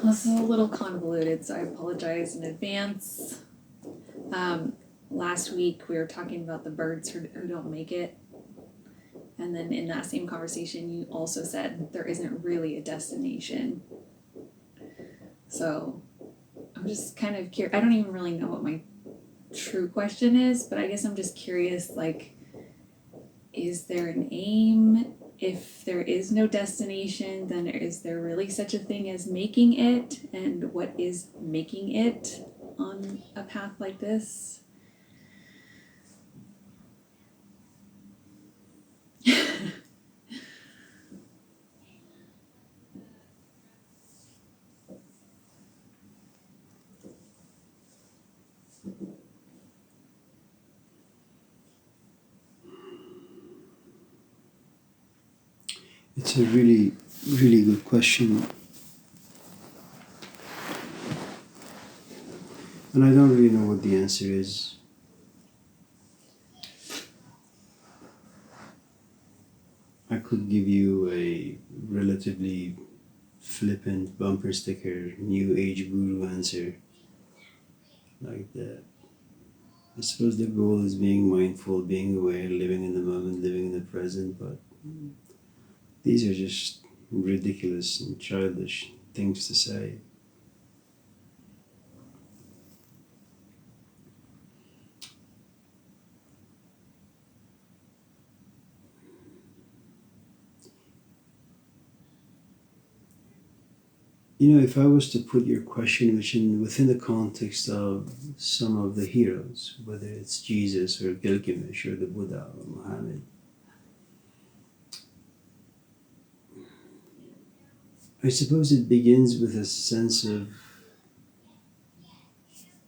This is a little convoluted, so I apologize in advance. Last week we were talking about the birds who don't make it. And then in that same conversation, you also said there isn't really a destination. So I'm just kind of curious. I don't even really know what my true question is, but I guess I'm just curious, like, is there an aim? If there is no destination, then is there really such a thing as making it? And what is making it on a path like this? It's a really, really good question. And I don't really know what the answer is. I could give you a relatively flippant bumper sticker, new age guru answer like that. I suppose the goal is being mindful, being aware, living in the moment, living in the present, but these are just ridiculous and childish things to say. You know, if I was to put your question within the context of some of the heroes, whether it's Jesus or Gilgamesh or the Buddha or Muhammad, I suppose it begins with a sense of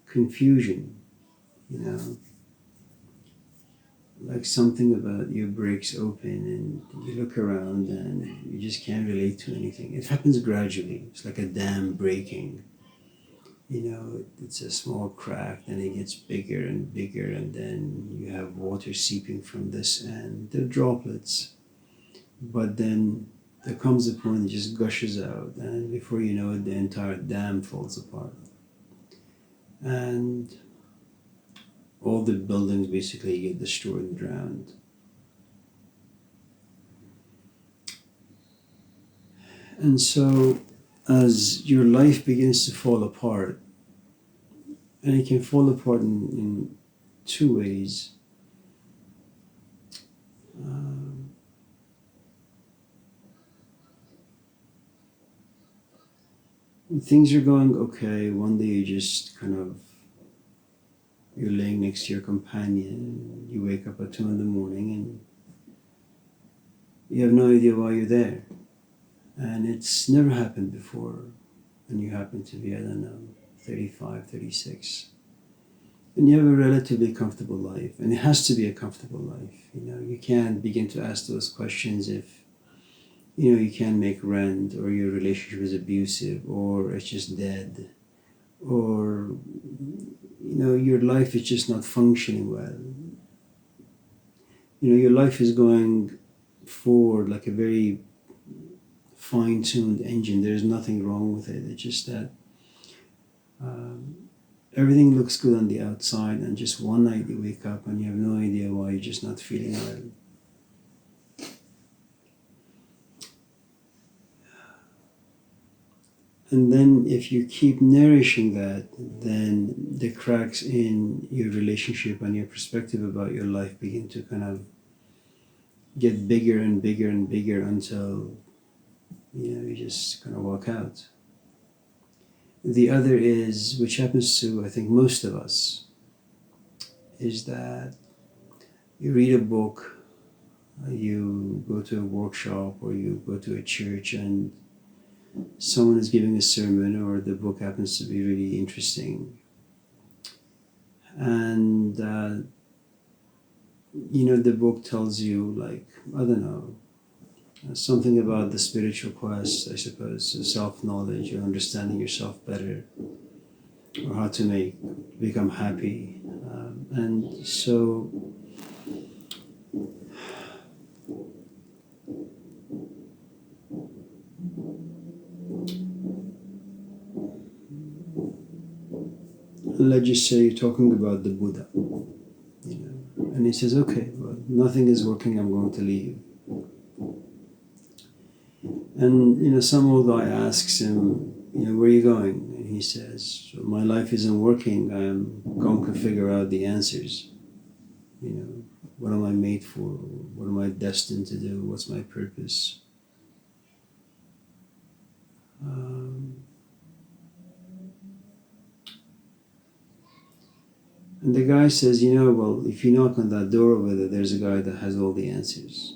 confusion, you know, like something about you breaks open and you look around and you just can't relate to anything. It happens gradually. It's like a dam breaking. You know, it's a small crack, then it gets bigger and bigger, and then you have water seeping from this, and they're droplets. But then there comes a point it just gushes out, and before you know it, the entire dam falls apart. And all the buildings basically get destroyed and drowned. And so, as your life begins to fall apart, and it can fall apart in two ways. Things are going okay. One day you just kind of, you're laying next to your companion, you wake up at 2 in the morning and you have no idea why you're there. And it's never happened before. And you happen to be, I don't know, 35, 36. And you have a relatively comfortable life. And it has to be a comfortable life. You know, you can't begin to ask those questions if, you know, you can't make rent, or your relationship is abusive, or it's just dead, or, you know, your life is just not functioning well. You know, your life is going forward like a very fine-tuned engine. There's nothing wrong with it. It's just that everything looks good on the outside, and just one night you wake up and you have no idea why you're just not feeling well. And then if you keep nourishing that, then the cracks in your relationship and your perspective about your life begin to kind of get bigger and bigger and bigger until, you know, you just kind of walk out. The other is, which happens to, I think, most of us, is that you read a book, you go to a workshop, or you go to a church and someone is giving a sermon, or the book happens to be really interesting. And, you know, the book tells you, like, I don't know, something about the spiritual quest, I suppose, so self-knowledge, or understanding yourself better, or how to become happy. And so let's just say you're talking about the Buddha, you know, and he says, okay, well, nothing is working, I'm going to leave. And, you know, some old guy asks him, you know, where are you going? And he says, my life isn't working, I'm going to figure out the answers. You know, what am I made for? What am I destined to do? What's my purpose? And the guy says, you know, well, if you knock on that door over there, there's a guy that has all the answers.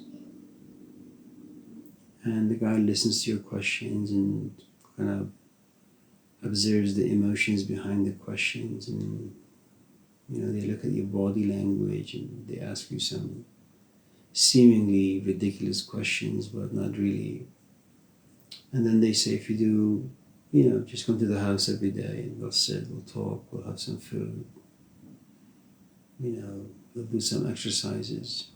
And the guy listens to your questions and kind of observes the emotions behind the questions. And, you know, they look at your body language and they ask you some seemingly ridiculous questions, but not really. And then they say, if you do, you know, just come to the house every day and we'll sit, we'll talk, we'll have some food. You know, we'll do some exercises.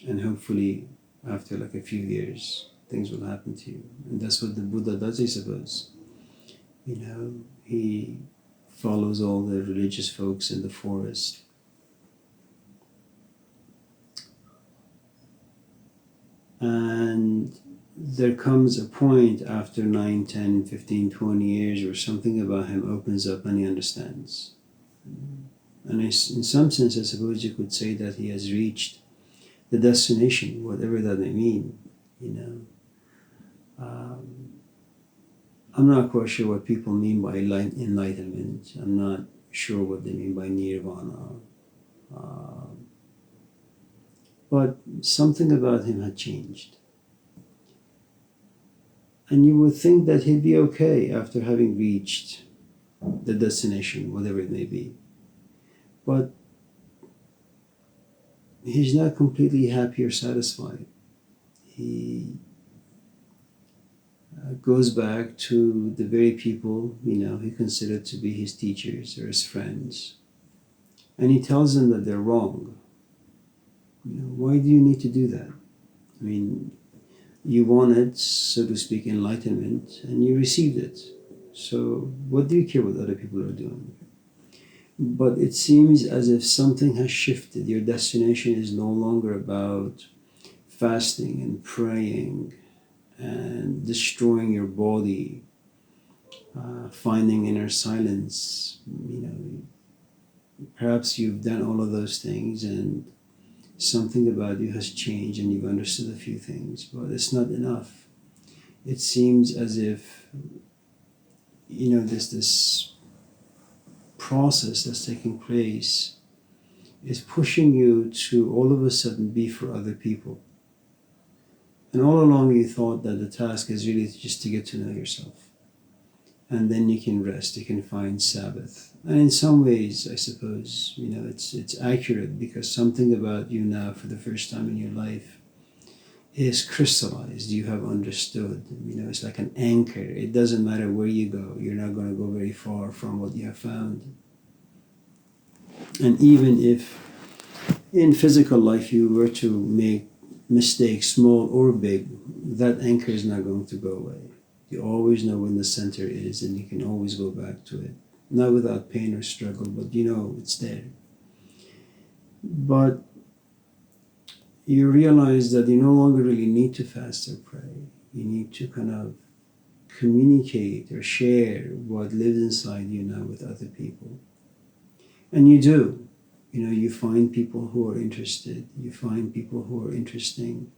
And hopefully, after like a few years, things will happen to you. And that's what the Buddha does, I suppose. You know, he follows all the religious folks in the forest. And there comes a point after 9, 10, 15, 20 years where something about him opens up and he understands. And in some sense, I suppose you could say that he has reached the destination, whatever that may mean, you know. I'm not quite sure what people mean by enlightenment. I'm not sure what they mean by nirvana. But something about him had changed. And you would think that he'd be okay after having reached the destination, whatever it may be. But he's not completely happy or satisfied. He goes back to the very people, you know, he considered to be his teachers or his friends. And he tells them that they're wrong. You know, why do you need to do that? I mean, you wanted, so to speak, enlightenment, and you received it. So what do you care what other people are doing? But it seems as if something has shifted. Your destination is no longer about fasting and praying and destroying your body, finding inner silence. You know, perhaps you've done all of those things and something about you has changed and you've understood a few things, but it's not enough. It seems as if, you know, this process that's taking place is pushing you to all of a sudden be for other people. And all along you thought that the task is really just to get to know yourself. And then you can rest, you can find Sabbath. And in some ways, I suppose, you know, it's accurate because something about you now for the first time in your life is crystallized. You have understood, you know, it's like an anchor. It doesn't matter where you go. You're not going to go very far from what you have found. And even if in physical life you were to make mistakes, small or big, that anchor is not going to go away. You always know when the center is and you can always go back to it. Not without pain or struggle, but you know it's there. But you realize that you no longer really need to fast or pray. You need to kind of communicate or share what lives inside you now with other people. And you do. You know, you find people who are interested. You find people who are interesting.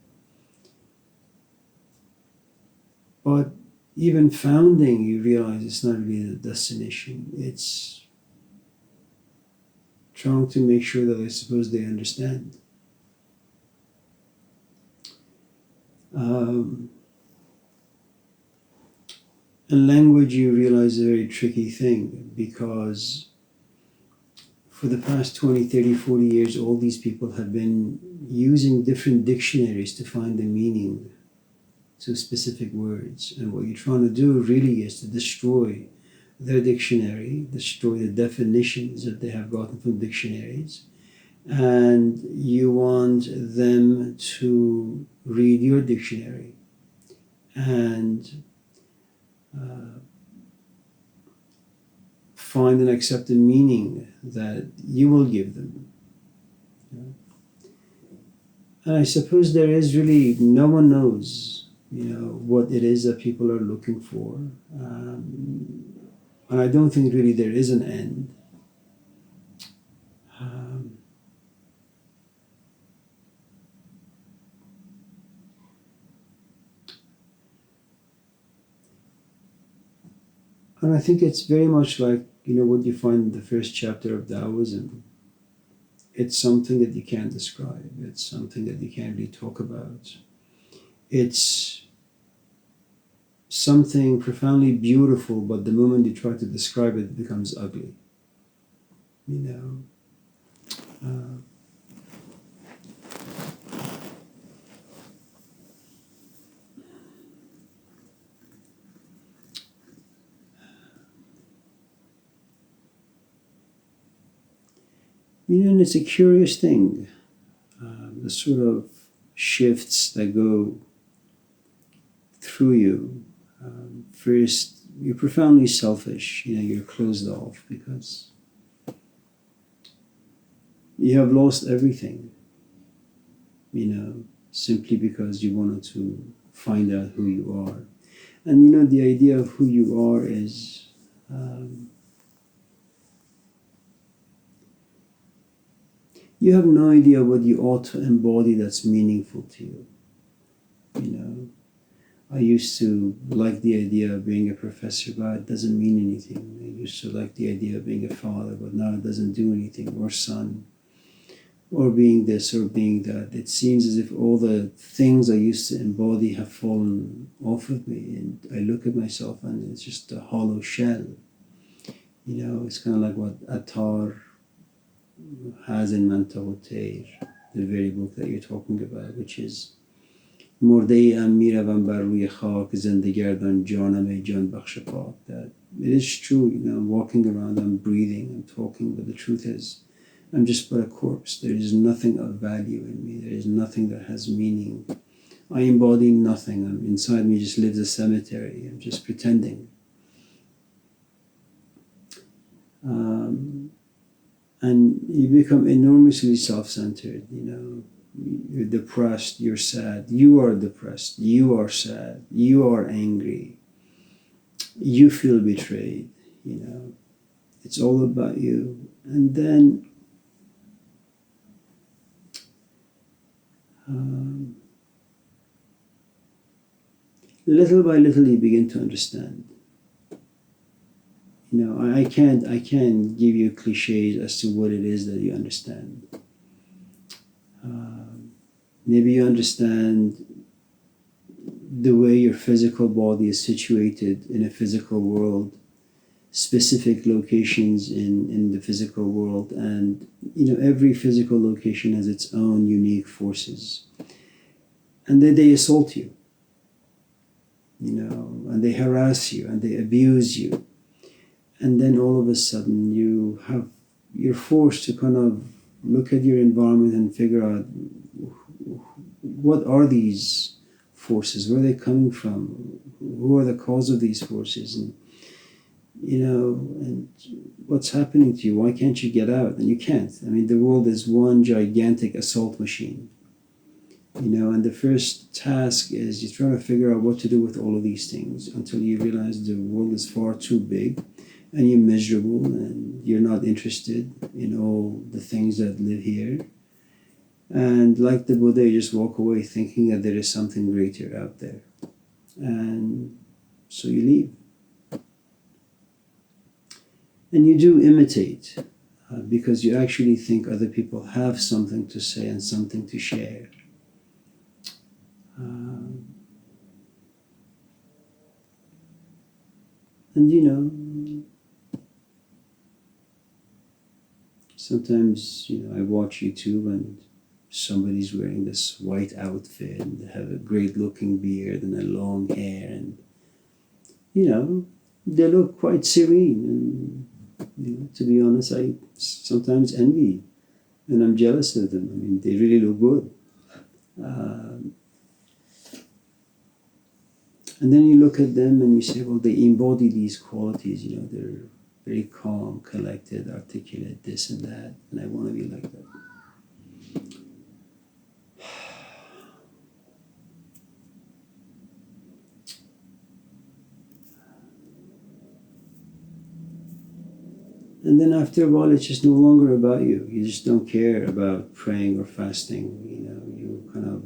But even founding, you realize it's not really the destination. It's trying to make sure that I suppose they understand. And language, you realize, is a very tricky thing because for the past 20, 30, 40 years, all these people have been using different dictionaries to find the meaning to specific words. And what you're trying to do really is to destroy their dictionary, destroy the definitions that they have gotten from dictionaries. And you want them to read your dictionary and find and accept the meaning that you will give them. And I suppose there is really, no one knows, what it is that people are looking for. And I don't think really there is an end. And I think it's very much like, what you find in the first chapter of Taoism. It's something that you can't describe. It's something that you can't really talk about. It's something profoundly beautiful, but the moment you try to describe it, it becomes ugly. And it's a curious thing, the sort of shifts that go through you. First, you're profoundly selfish, you're closed off because you have lost everything, simply because you wanted to find out who you are. And the idea of who you are is you have no idea what you ought to embody that's meaningful to you. I used to like the idea of being a professor, but it doesn't mean anything. I used to like the idea of being a father, but now it doesn't do anything, or son, or being this or being that. It seems as if all the things I used to embody have fallen off of me, and I look at myself and it's just a hollow shell. It's kind of like what Attar has in Mantahotair, the very book that you're talking about, which is مرده ام میروم بر روی خاک زنده گردان جانم ای جان بخش پاک. That it is true, I'm walking around, I'm breathing, I'm talking, but the truth is I'm just but a corpse. There is nothing of value in me. There is nothing that has meaning. I embody nothing. Inside me just lives a cemetery. I'm just pretending. And you become enormously self-centered, You're depressed, you're sad, you are depressed, you are sad, you are angry, you feel betrayed, It's all about you. And then little by little you begin to understand. I can't give you cliches as to what it is that you understand. Maybe you understand the way your physical body is situated in a physical world, specific locations in the physical world, and every physical location has its own unique forces, and then they assault you, and they harass you and they abuse you, and then all of a sudden you're forced to kind of look at your environment and figure out, what are these forces? Where are they coming from? Who are the cause of these forces? And and what's happening to you? Why can't you get out? And you can't. The world is one gigantic assault machine. And the first task is you try to figure out what to do with all of these things until you realize the world is far too big and you're miserable and you're not interested in all the things that live here. And like the Buddha, you just walk away thinking that there is something greater out there. And so you leave. And you do imitate, because you actually think other people have something to say and something to share. And sometimes, I watch YouTube and somebody's wearing this white outfit and they have a great looking beard and a long hair, and they look quite serene, and to be honest, I sometimes envy and I'm jealous of them. They really look good. And then you look at them and you say, well, they embody these qualities, they're very calm, collected, articulate, this and that, and I want to be like that. And then after a while, it's just no longer about you. You just don't care about praying or fasting. You kind of,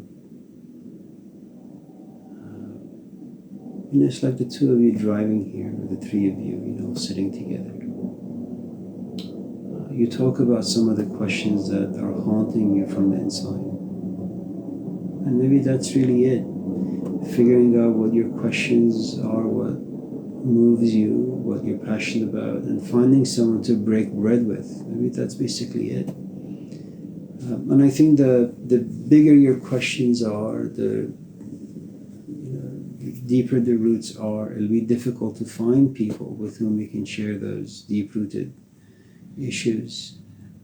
it's like the two of you driving here, or the three of you, sitting together. You talk about some of the questions that are haunting you from the inside. And maybe that's really it. Figuring out what your questions are, what moves you, what you're passionate about, and finding someone to break bread with. Maybe that's basically it. And I think the bigger your questions are, the deeper the roots are, it'll be difficult to find people with whom you can share those deep-rooted issues.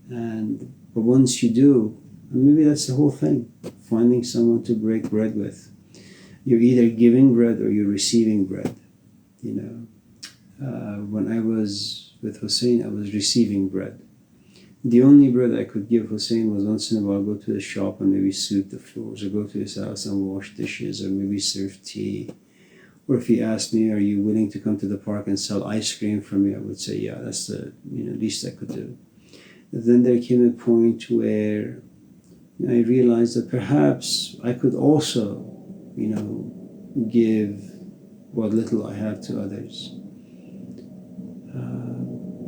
But once you do, maybe that's the whole thing, finding someone to break bread with. You're either giving bread or you're receiving bread. When I was with Hussein, I was receiving bread. The only bread I could give Hussein was once in a while go to the shop and maybe sweep the floors, or go to his house and wash dishes, or maybe serve tea. Or if he asked me, are you willing to come to the park and sell ice cream for me? I would say, yeah, that's the least I could do. But then there came a point where I realized that perhaps I could also, give what little I have to others.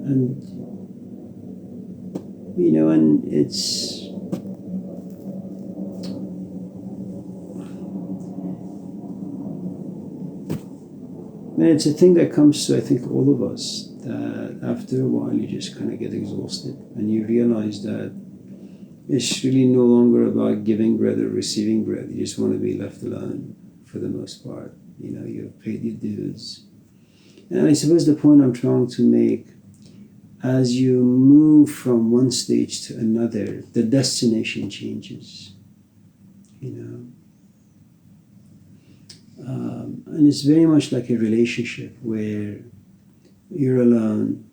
And it's, it's a thing that comes to, I think, all of us, that after a while you just kind of get exhausted and you realize that it's really no longer about giving bread or receiving bread. You just want to be left alone for the most part. You've paid your dues. And I suppose the point I'm trying to make, as you move from one stage to another, the destination changes, and it's very much like a relationship where you're alone.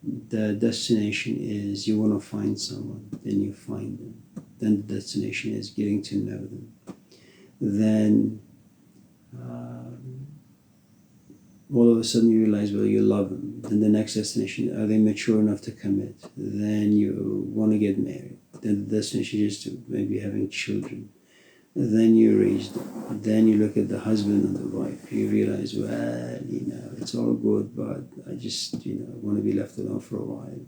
The destination is you want to find someone, then you find them. Then the destination is getting to know them. Then all of a sudden you realize, well, you love them. Then the next destination, are they mature enough to commit? Then you want to get married. Then the destination is to maybe having children. Then you raise them. Then you look at the husband and the wife. You realize, well, it's all good, but I just, want to be left alone for a while.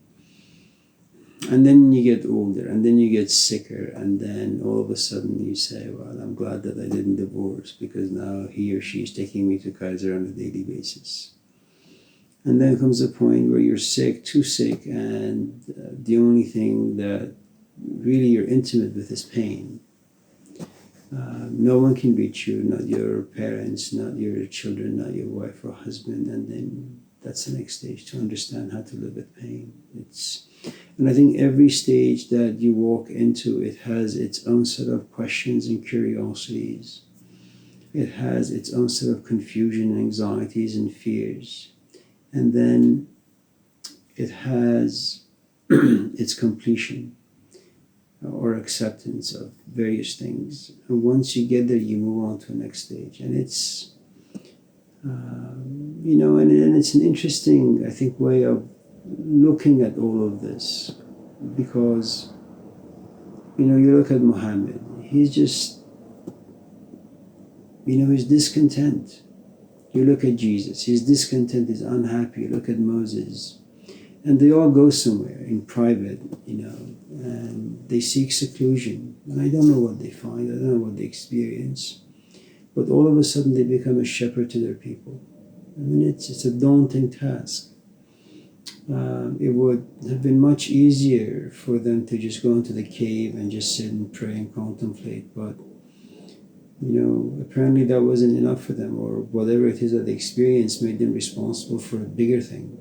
And then you get older, and then you get sicker, and then all of a sudden you say, well, I'm glad that I didn't divorce, because now he or she is taking me to Kaiser on a daily basis. And then comes a point where you're sick, too sick, and the only thing that really you're intimate with is pain. No one can reach you, not your parents, not your children, not your wife or husband, and then that's the next stage, to understand how to live with pain. And I think every stage that you walk into, it has its own set of questions and curiosities. It has its own set of confusion, anxieties, and fears. And then it has its completion or acceptance of various things. And once you get there, you move on to the next stage. And it's, and it's an interesting, I think, way of looking at all of this, because you lok at Muhammad, he's just he's discontent. You look at Jesus, he's discontent, he's unhappy. You look at Moses, and they all go somewhere in private, and they seek seclusion, and I don't know what they find, I don't know what they experience, but all of a sudden they become a shepherd to their people. I mean, it's a daunting task. It would have been much easier for them to just go into the cave and just sit and pray and contemplate, but apparently that wasn't enough for them, or whatever it is that they experienced made them responsible for a bigger thing.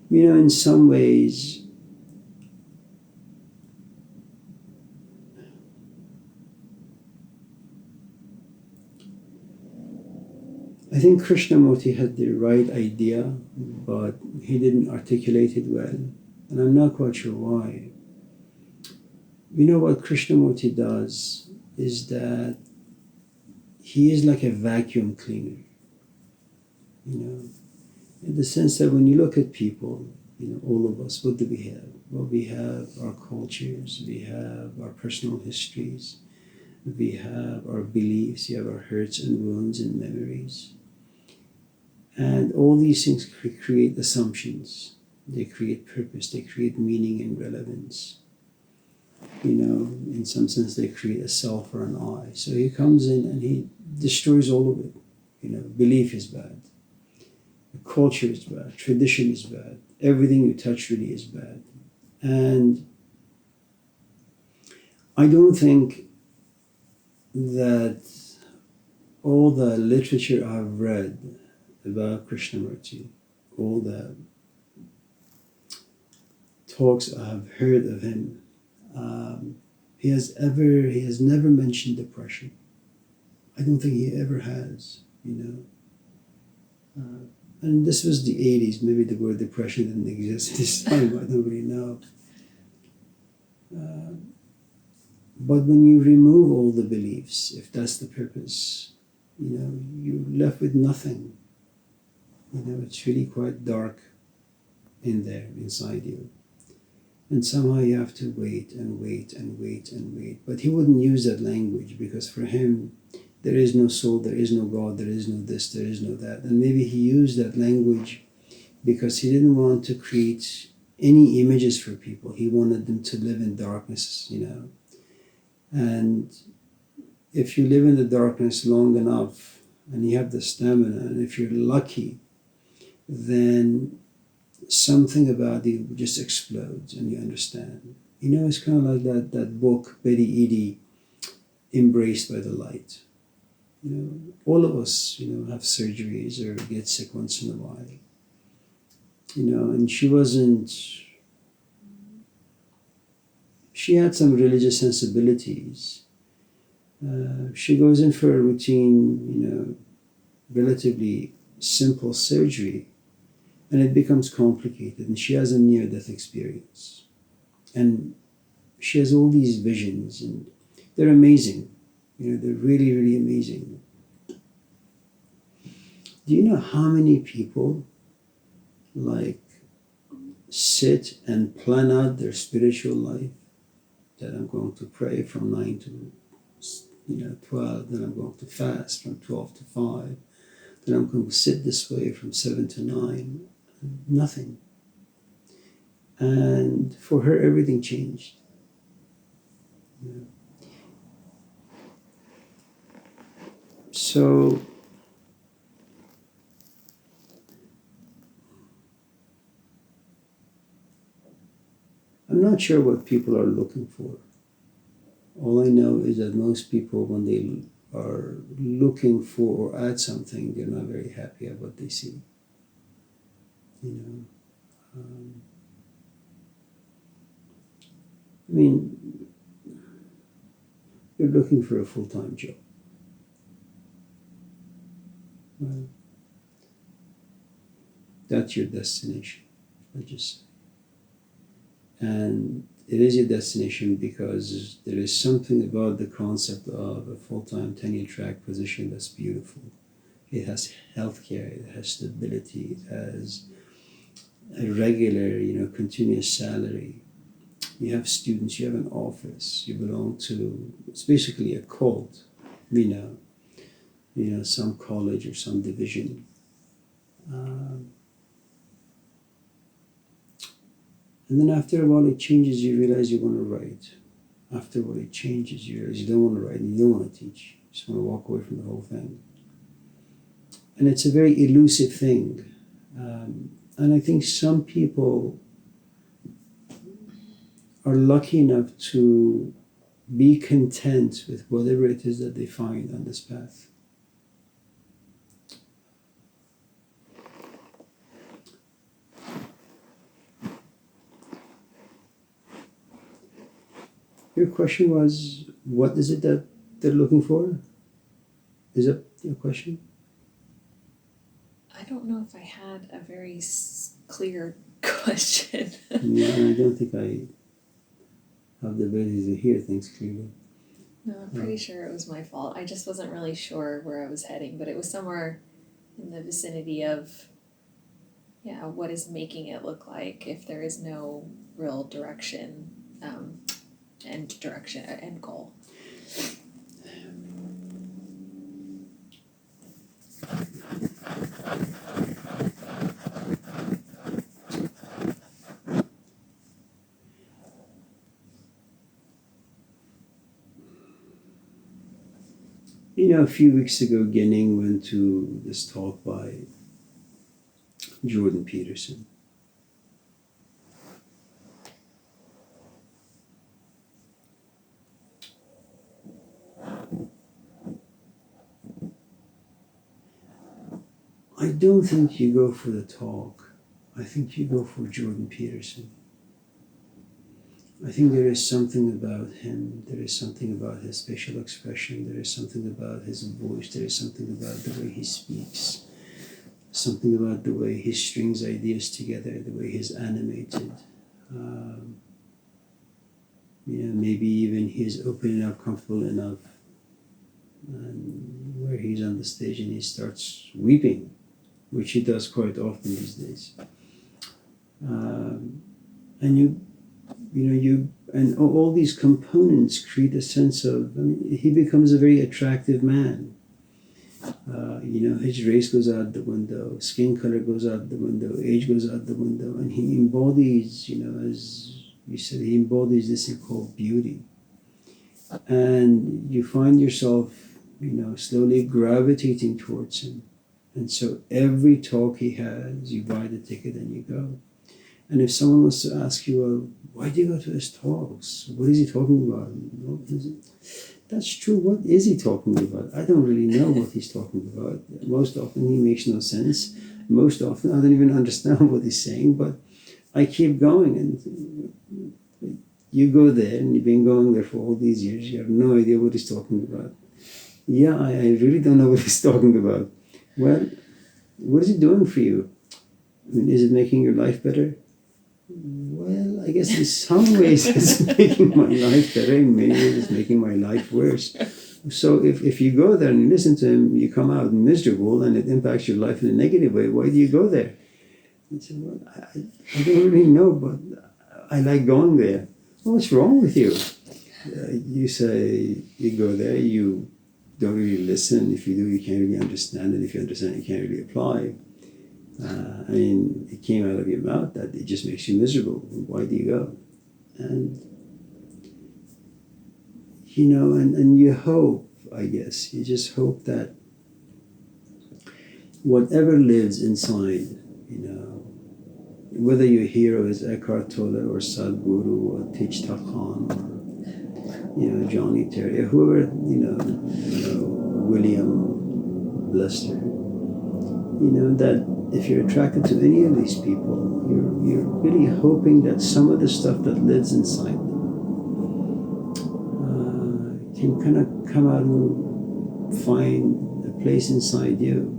In some ways, I think Krishnamurti had the right idea, but he didn't articulate it well, and I'm not quite sure why. You know what Krishnamurti does is that he is like a vacuum cleaner, you know, in the sense that when you look at people, you know, all of us, what do we have? Well, we have our cultures, we have our personal histories, we have our beliefs, we have our hurts and wounds and memories. And all these things create assumptions. They create purpose, they create meaning and relevance. You know, in some sense, they create a self or an I. So he comes in and he destroys all of it. You know, belief is bad, culture is bad, tradition is bad, everything you touch really is bad. And I don't think that all the literature I've read about Krishnamurti, all the talks I've heard of him, he has never mentioned depression. I don't think he ever has, you know. And this was the 80s, maybe the word depression didn't exist at this time, I don't really know. But when you remove all the beliefs, if that's the purpose, you know, you're left with nothing. You know, it's really quite dark in there, inside you. And somehow you have to wait and wait and wait and wait. But he wouldn't use that language because for him, there is no soul, there is no God, there is no this, there is no that. And maybe he used that language because he didn't want to create any images for people. He wanted them to live in darkness, you know. And if you live in the darkness long enough and you have the stamina, and if you're lucky, then something about you just explodes and you understand. You know, it's kind of like that book, Betty Eadie, Embraced by the Light. You know, all of us, you know, have surgeries or get sick once in a while. You know, and she had some religious sensibilities. She goes in for a routine, you know, relatively simple surgery, and it becomes complicated, and she has a near-death experience. And she has all these visions, and they're amazing. You know, they're really, really amazing. Do you know how many people, like, sit and plan out their spiritual life? That I'm going to pray from 9 to 12, then I'm going to fast from 12 to 5, then I'm going to sit this way from 7 to 9. Nothing. And for her, everything changed. Yeah. So I'm not sure what people are looking for. All I know is that most people, when they are looking for or at something, they're not very happy at what they see. You know, I mean, you're looking for a full-time job. Well, that's your destination, let's just say. And it is your destination because there is something about the concept of a full-time tenure-track position that's beautiful. It has healthcare, it has stability, it has a regular, you know, continuous salary. You have students, you have an office, you belong to, it's basically a cult, you know, some college or some division. And then after a while it changes, you realize you want to write. After a while it changes, you realize you don't want to write and you don't want to teach. You just want to walk away from the whole thing. And it's a very elusive thing. And I think some people are lucky enough to be content with whatever it is that they find on this path. Your question was, what is it that they're looking for? Is that your question? don't know if I had a very clear question. Yeah, I don't think I have the ability to hear things clearly. No, I'm pretty sure it was my fault. I just wasn't really sure where I was heading, but it was somewhere in the vicinity of, yeah, what is making it look like if there is no real direction, end goal. A few weeks ago, Genning went to this talk by Jordan Peterson. I don't think you go for the talk. I think you go for Jordan Peterson. I think there is something about him, there is something about his facial expression, there is something about his voice, there is something about the way he speaks, something about the way he strings ideas together, the way he's animated. Maybe even he's open enough, comfortable enough, and where he's on the stage and he starts weeping, which he does quite often these days. And all these components create a sense of, he becomes a very attractive man. His race goes out the window, skin color goes out the window, age goes out the window, and he embodies, as you said, he embodies this thing called beauty. And you find yourself, slowly gravitating towards him. And so every talk he has, you buy the ticket and you go. And if someone was to ask you, well, why do you go to his talks? What is he talking about? That's true. What is he talking about? I don't really know what he's talking about. Most often he makes no sense. Most often I don't even understand what he's saying, but I keep going. And you go there and you've been going there for all these years. You have no idea what he's talking about. Yeah, I really don't know what he's talking about. Well, what is it doing for you? Is it making your life better? Well, I guess in some ways it's making my life better. In many ways it's making my life worse. So if you go there and you listen to him, you come out miserable and it impacts your life in a negative way, why do you go there? I said, well, I don't really know, but I like going there. Well, what's wrong with you? You say you go there, you don't really listen. If you do, you can't really understand it. If you understand, you can't really apply. It came out of your mouth that it just makes you miserable. Why do you go? And you hope, I guess, you just hope that whatever lives inside, whether your hero is Eckhart Tolle or Sadhguru or Thich Nhat Hanh or Johnny Terry, whoever, William Lester, that if you're attracted to any of these people, you're really hoping that some of the stuff that lives inside them can kind of come out and find a place inside you.